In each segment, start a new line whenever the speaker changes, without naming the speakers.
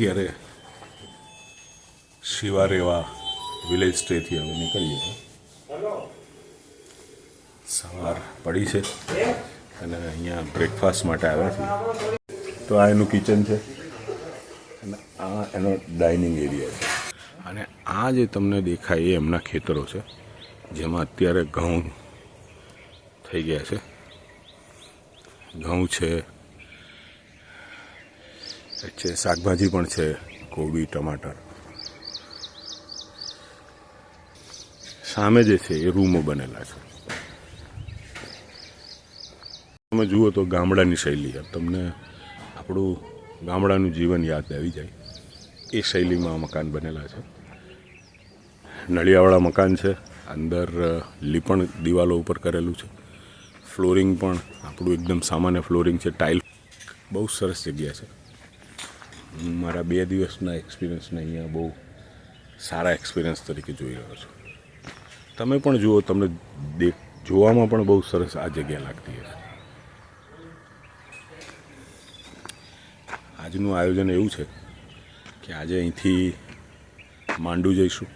અત્યારે શિવારેવા વિલેજ સ્ટેથી હવે નીકળીએ છીએ. સવાર પડી છે અને અહીંયા બ્રેકફાસ્ટ માટે આવ્યા છીએ. તો આ એનું કિચન છે અને આ એનો ડાઇનિંગ એરિયા છે. અને આ જે તમને દેખાય એ એમના ખેતરો છે, જેમાં અત્યારે ઘઉં થઈ ગયા છે. ઘઉં છે, શાકભાજી પણ છે, કોબી, ટમાટર. સામે જે છે એ રૂમો બનેલા છે. તમે જુઓ તો ગામડાની શૈલી, તમને આપણું ગામડાનું જીવન યાદ આવી જાય એ શૈલીમાં મકાન બનેલા છે. નળિયાવાળા મકાન છે, અંદર લીપણ દિવાલો ઉપર કરેલું છે. ફ્લોરિંગ પણ આપણું એકદમ સામાન્ય ફ્લોરિંગ છે, ટાઇલ. બહુ સરસ જગ્યા છે. હું મારા 2 દિવસના એક્સપિરિયન્સને અહીંયા બહુ સારા એક્સપિરિયન્સ તરીકે જોઈ રહ્યો છું. તમે પણ જુઓ, તમને જોવામાં પણ બહુ સરસ આ જગ્યા લાગતી હશે. આજનું આયોજન એવું છે કે આજે અહીંથી માંડુ જઈશું.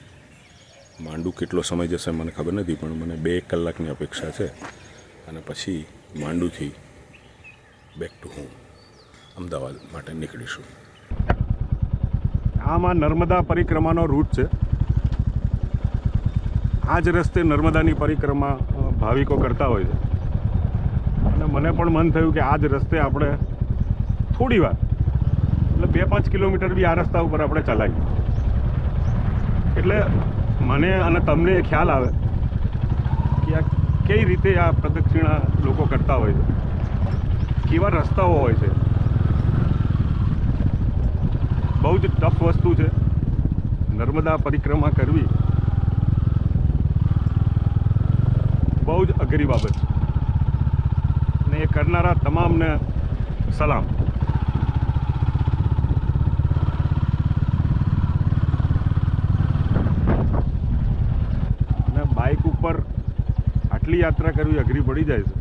માંડુ કેટલો સમય જશે મને ખબર નથી, પણ મને 2 કલાકની અપેક્ષા છે. અને પછી માંડુથી બેક ટુ હોમ અમદાવાદ માટે નીકળીશું. આમાં નર્મદા પરિક્રમાનો રૂટ છે. આ જ રસ્તે નર્મદાની પરિક્રમા ભાવિકો કરતા હોય છે. અને મને પણ મન થયું કે આ જ રસ્તે આપણે થોડી વાર, એટલે 2-5 કિલોમીટર બી આ રસ્તા ઉપર આપણે ચલાવીએ, એટલે મને અને તમને એ ખ્યાલ આવે કે આ કઈ રીતે આ પ્રદક્ષિણા લોકો કરતા હોય છે, કેવા રસ્તાઓ હોય છે. બહુ જ ટફ વસ્તુ છે નર્મદા પરિક્રમા કરવી. બહુ જ અઘરી બાબત છે અને એ કરનારા તમામને સલામ. અને બાઇક ઉપર આટલી યાત્રા કરવી અઘરી પડી જાય છે,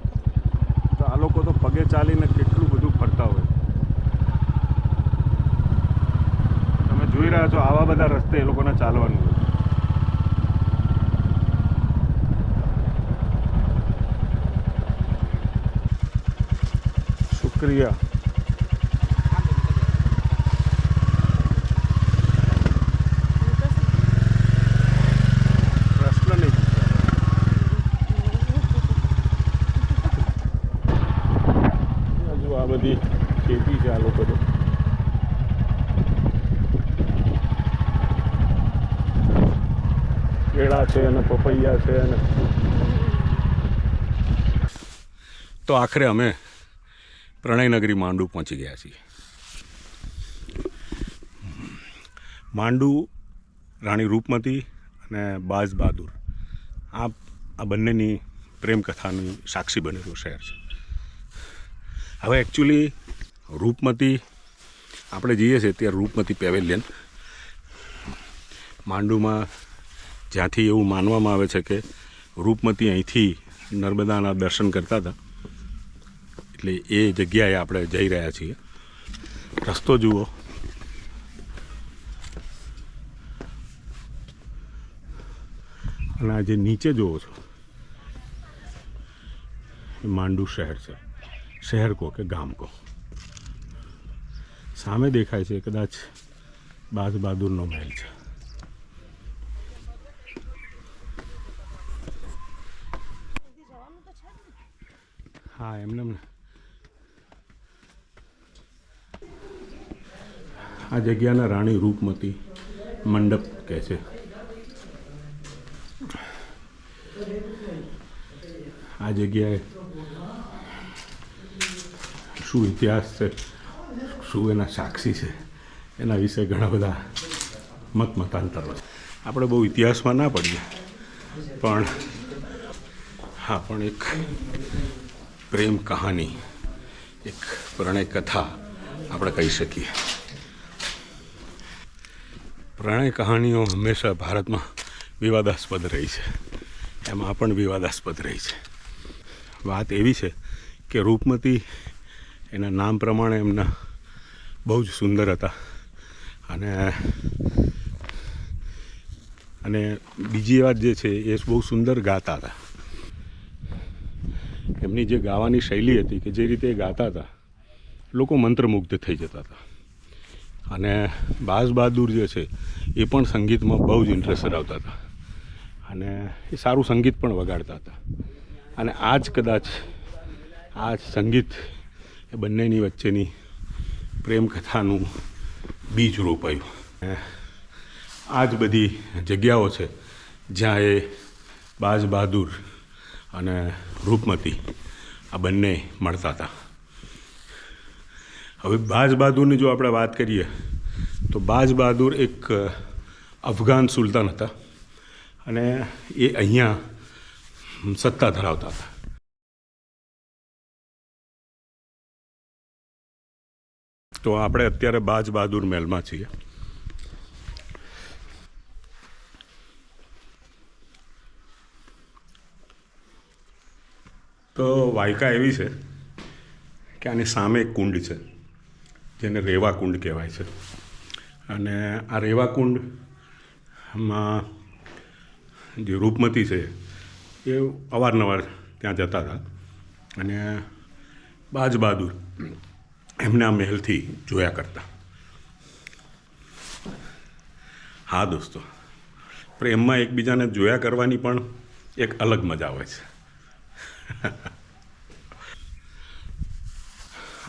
તો આ લોકો તો પગે ચાલીને કેટલું બધું ફરતા હોય. તમે જોઈ રહ્યા છો આવા બધા રસ્તે એ લોકોને ચાલવાનું હોય. શુક્રિયા. પ્રશ્ન નહીં. હજુ આ બધી ખેતી છે આ લોકોની. કેળા છે અને પપૈયા છે. અને તો આખરે અમે પ્રણયનગરી માંડુ પહોંચી ગયા છીએ. માંડુ રાણી રૂપમતી અને બાજ બહાદુર આ બંનેની પ્રેમકથાની સાક્ષી બનેલું શહેર છે. હવે એકચ્યુઅલી રૂપમતી આપણે જઈએ છીએ ત્યારે રૂપમતી પેવેલિયન માંડુમાં, જ્યાંથી એવું માનવામાં આવે છે કે રૂપમતી અહીંથી નર્મદાના દર્શન કરતા હતા, એટલે એ જગ્યાએ આપણે જઈ રહ્યા છીએ. રસ્તો જુઓ, અને આ જે નીચે જુઓ છો એ માંડુ શહેર છે. શહેર કહો કે ગામ કહો. સામે દેખાય છે કદાચ બાજ બહાદુરનો મહેલ છે. હા, એમને આ જગ્યાના રાણી રૂપમતી મંડપ કહે છે. આ જગ્યાએ શું ઇતિહાસ છે, શું એના સાક્ષી છે, એના વિશે ઘણા બધા મતાંતરો છે. આપણે બહુ ઇતિહાસમાં ના પડીએ, પણ હા, પણ એક પ્રેમ કહાની, એક પ્રણય કથા આપણે કહી શકીએ. પ્રણય કહાનીઓ હંમેશા ભારતમાં વિવાદાસ્પદ રહી છે. એમાં પણ વિવાદાસ્પદ રહી છે. વાત એવી છે કે રૂપમતી એના નામ પ્રમાણે એમના બહુ જ સુંદર હતા અને બીજી વાત જે છે એ બહુ સુંદર ગાતા હતા. એમની જે ગાવાની શૈલી હતી કે જે રીતે એ ગાતા હતા લોકો મંત્રમુગ્ધ થઈ જતા હતા. અને બાઝ બહાદુર જે છે એ પણ સંગીતમાં બહુ જ ઇન્ટરેસ્ટ ધરાવતા હતા અને એ સારું સંગીત પણ વગાડતા હતા. અને આ જ કદાચ આ સંગીત એ બંનેની વચ્ચેની પ્રેમ કથાનું બીજ રોપાયું. આ જ બધી જગ્યાઓ છે જ્યાં એ બાઝ બહાદુર અને રૂપમતી આ બંને મળતા હતા. હવે બાઝ બહાદુરની જો આપણે વાત કરીએ તો બાઝ બહાદુર એક અફઘાન સુલતાન હતા અને એ અહીંયા સત્તા ધરાવતા હતા. તો આપણે અત્યારે બાઝ બહાદુર મહેલમાં છીએ. તો વાયકા એવી છે કે આની સામે એક કુંડ છે જેને રેવા કુંડ કહેવાય છે. અને આ રેવા કુંડમાં જે રૂપમતી છે એ અવારનવાર ત્યાં જતા હતા અને બાઝ બહાદુર એમને આ મહેલથી જોયા કરતા. હા દોસ્તો, પ્રેમમાં એકબીજાને જોયા કરવાની પણ એક અલગ મજા હોય છે.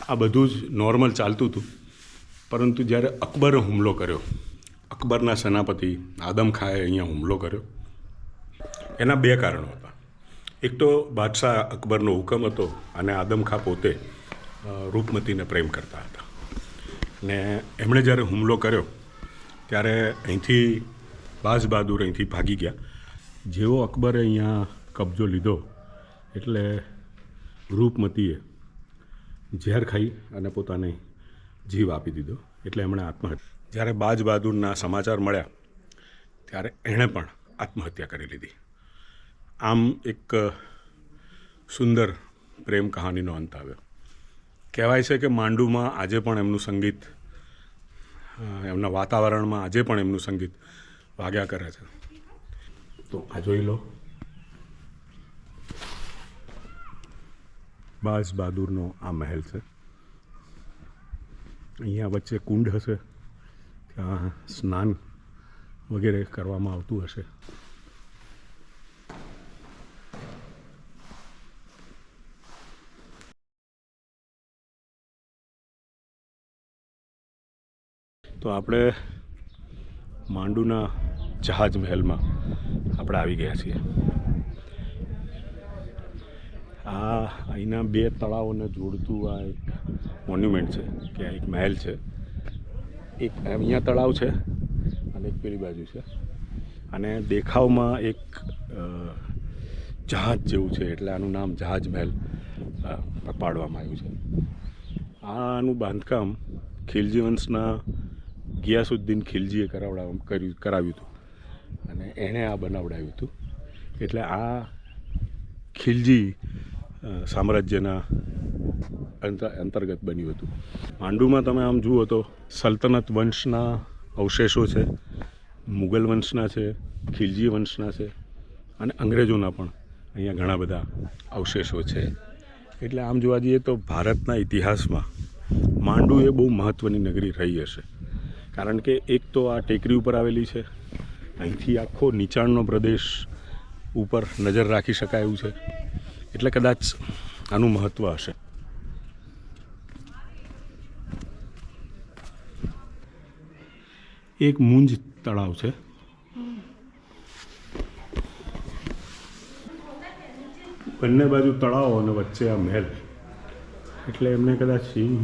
આ બધું જ નોર્મલ ચાલતું હતું, પરંતુ જ્યારે અકબરે હુમલો કર્યો, અકબરના સેનાપતિ આદમ ખાએ અહીંયા હુમલો કર્યો, એના બે કારણો હતા. એક તો બાદશાહ અકબરનો હુકમ હતો અને આદમ ખા પોતે રૂપમતીને પ્રેમ કરતા હતા. ને એમણે જ્યારે હુમલો કર્યો ત્યારે અહીંથી બાઝ બહાદુર અહીંથી ભાગી ગયા. જેવો અકબરે અહીંયા કબજો લીધો એટલે રૂપમતીએ ઝેર ખાઈ અને પોતાને જીવ આપી દીધો. એટલે એમણે આત્મહત્યા. જ્યારે બાઝ બહાદુરના સમાચાર મળ્યા ત્યારે એણે પણ આત્મહત્યા કરી લીધી. આમ એક સુંદર પ્રેમ કહાનીનો અંત આવ્યો. કહેવાય છે કે માંડુમાં આજે પણ એમનું સંગીત, એમના વાતાવરણમાં આજે પણ એમનું સંગીત વાગ્યા કરે છે. તો આ જોઈ લો, બાઝ બહાદુરનો આ મહેલ છે. અહીંયા વચ્ચે કુંડ હશે, ત્યાં સ્નાન વગેરે કરવામાં આવતું હશે. તો આપણે માંડુના જહાજ મહેલમાં આપણે આવી ગયા છીએ. આ અહીંના બે તળાવોને જોડતું આ એક મોન્યુમેન્ટ છે કે આ એક મહેલ છે. એક અહીંયા તળાવ છે અને એક પેલી બાજુ છે. અને દેખાવમાં એક જહાજ જેવું છે એટલે આનું નામ જહાજ મહેલ પાડવામાં આવ્યું છે. આનું બાંધકામ ખિલજી વંશના ગિયાસુદ્દીન ખિલજીએ કરાવ્યું હતું અને એણે આ બનાવડાવ્યું હતું. એટલે આ ખિલજી સામ્રાજ્યના અંતર્ગત બન્યું હતું. માંડુમાં તમે આમ જુઓ તો સલ્તનત વંશના અવશેષો છે, મુગલ વંશના છે, ખિલજી વંશના છે અને અંગ્રેજોના પણ અહીંયા ઘણા બધા અવશેષો છે. એટલે આમ જોવા જઈએ તો ભારતના ઇતિહાસમાં માંડુ એ બહુ મહત્ત્વની નગરી રહી હશે. કારણ કે એક તો આ ટેકરી ઉપર આવેલી છે, અહીંથી આખો નીચાણનો પ્રદેશ ઉપર નજર રાખી શકાય એવું છે. એટલે કદાચ આનું મહત્ત્વ હશે. એક મુંજ તળાવ છે. બંને બાજુ તળાવ અને વચ્ચે આ મહેલ. એટલે એમને કદાચ એવી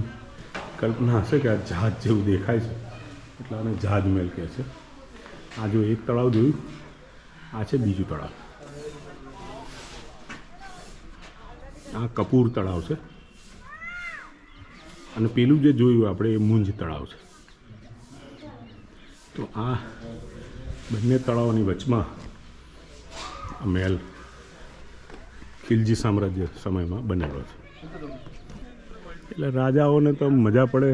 કલ્પના હશે કે આ જહાજ જેવું દેખાય છે એટલે આને જહાજ મહેલ કહે છે. આ જો એક તળાવ જોયું, આ છે બીજું તળાવ. આ કપૂર તળાવ છે અને પેલું જે જોયું આપણે એ મુંજ તળાવ છે. તો આ બંને તળાવની વચમાં આ મહેલ ખિલજી સામ્રાજ્ય સમયમાં બનેલો છે. એટલે રાજાઓને તો મજા પડે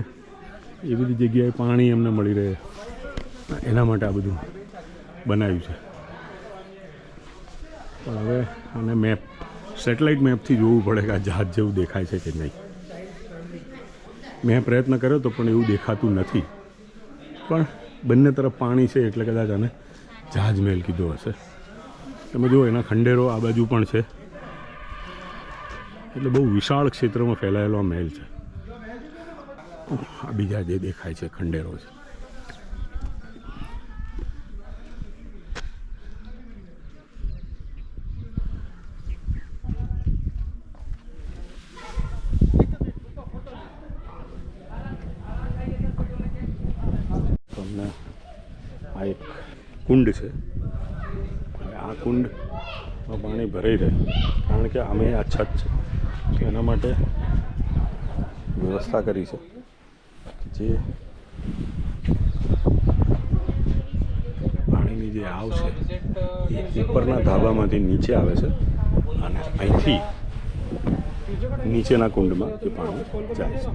એ બધી જગ્યાએ પાણી એમને મળી રહે એના માટે આ બધું બનાવ્યું છે. પણ હવે આને મેપ સેટેલાઇટ મેપથી જોવું પડે કે આ જહાજ જેવું દેખાય છે કે નહીં. મેં પ્રયત્ન કર્યો તો પણ એવું દેખાતું નથી. પણ બંને તરફ પાણી છે એટલે કદાચ આને જહાજ મહેલ કીધો હશે. તમે જુઓ એના ખંડેરો આ બાજુ પણ છે. એટલે બહુ વિશાળ ક્ષેત્રમાં ફેલાયેલો આ મહેલ છે. આ બીજા જે દેખાય છે ખંડેરો છે. તમને આ એક કુંડ છે. આ કુંડમાં પાણી ભરાઈ રહે કારણ કે અમે આ છત છે એના માટે વ્યવસ્થા કરી છે જે પાણીની જે આવ છે એ ઉપરના ધાબામાંથી નીચે આવે છે અને અહીંથી નીચેના કુંડમાં એ પાણી જાય છે.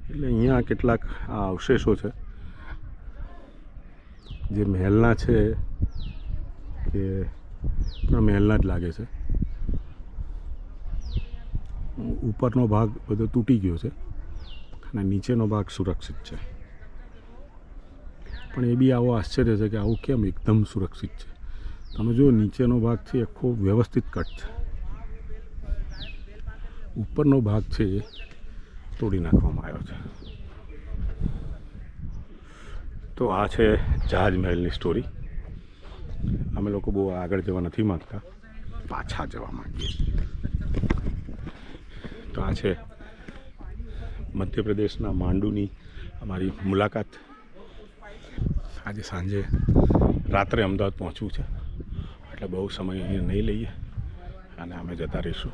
એટલે અહીંયા કેટલાક આ અવશેષો છે જે મહેલના છે કે પણ મહેલના જ લાગે છે. ઉપરનો ભાગ બધો તૂટી ગયો છે અને નીચેનો ભાગ સુરક્ષિત છે. પણ એ બી આવો આશ્ચર્ય છે કે આવું કેમ એકદમ સુરક્ષિત છે. તમે જુઓ નીચેનો ભાગથી આખો વ્યવસ્થિત કટ છે. ઉપરનો ભાગ છે એ તોડી નાખવામાં આવ્યો છે. તો આ છે જહાજ મહેલની સ્ટોરી. અમે લોકો બહુ આગળ જવા નથી માગતા, પાછા જવા માંગીએ. તો આ છે મધ્યપ્રદેશના માંડુની અમારી મુલાકાત. આજે સાંજે રાત્રે અમદાવાદ પહોંચવું છે એટલે બહુ સમય અહીંયા નહીં લઈએ અને અમે જતા રહીશું.